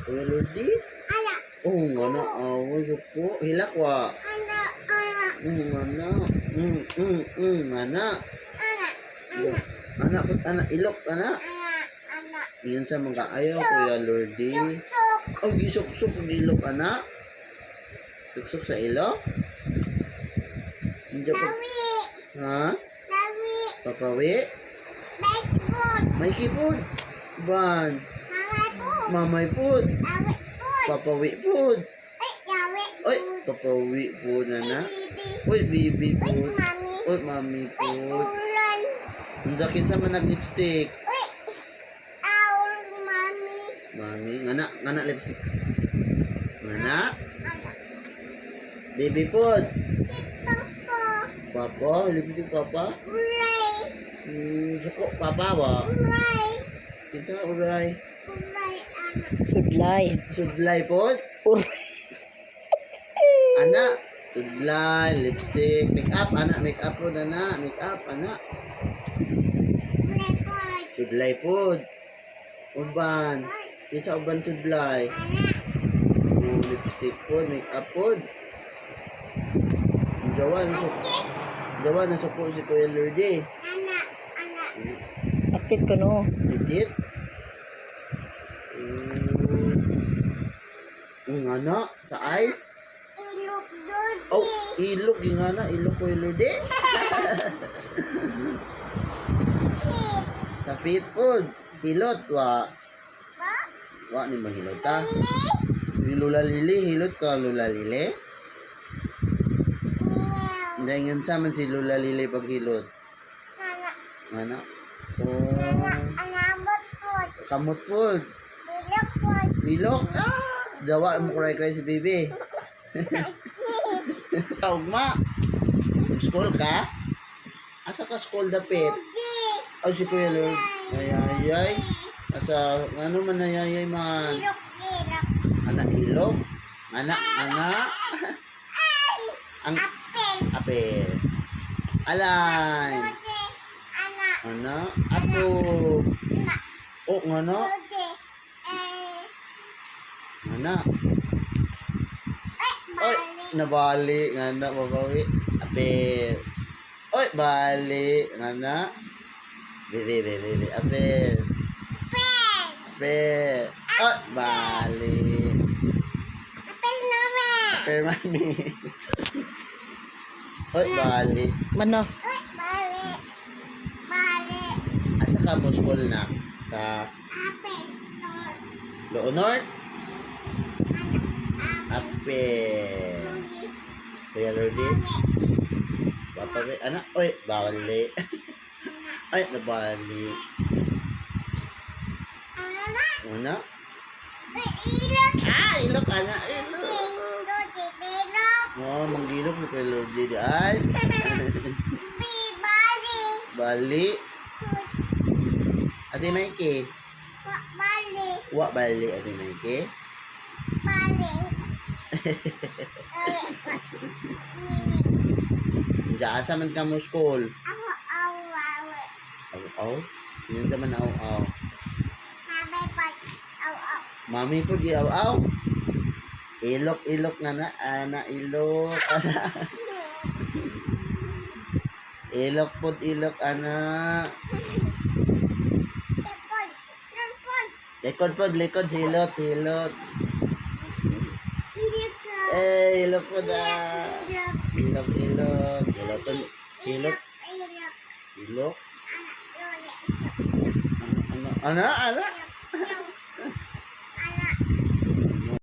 Kuya Lordy? Oh, nga na. Awas ko. Hilak wa. Nga na. Nga na. Anak, anak, ilok, anak. Iyan sa mga ayaw, Kuya Lordy. Oh, gisok-sok ang ilok, anak. Suksok sa ilok? Hindi pa. Ha? Papawi? May kipod. Ban? Mamay pod. Papawi pod. Oy, papawi pod, anak. Oy, bibi pod. Oy, mami pod. Ang sakit sa manag lipstick. Mami, ngana lipstick. Ngana? Baby pod. Papa, lipstick papa. Suko papa ba? Kinsa uray? Sudlay. Sudlay pod. Anak, sudlay, lipstick, make up, anak, make up pod, anak, make up, anak. Sudlay pod. Uban. Kinsa uban sudlay? Lipstick pod, make up pod. Jawa na suko si Kuya Lordy. Atit ko no. Titit? Ngana sa ice? Oh, ilok yung ngana, ilok Kuya Lordy. Kapit pod, hilot wa. Wa ni mahilot ta. Lula Lili, hilot ka Lula Lili. Dengan sa man si Lula Lili pag hilot. Ngana. Oh. Kamot pod. Ilok. Jawa mo cry si baby. Ugma. School ka? Asa ka school dapit? Ay si Kuya Lord. Ayayay. Asa ano man ayayay man? Anak ilok. Anak. Ang apel. Alay. Anak. Apo. Oh, ngano? Anak. Oy, nabali ngana mabawi. Apel. Oy, bali ngana. Bili. Apel. Apel. Oy, bali. Apel mami. Oy, bali. Mano? Asa ka mo school na? Sa Leonor? Apel. Kuya Lordy? Papari, anak, oy, bali. Ay, nabali. Una? Ilok, anak, ilok. Oh, manggilok ni Kuya Lordy di ay. Bali. Ate Mikey? Wa bali, Ate Mikey? Asa man ka mo school? Aw. Yan naman aw. Mami po di aw. Ilok na ana ilok ana. Ilok ana. Likod hilot. Ilok po da. Ilok. Ano?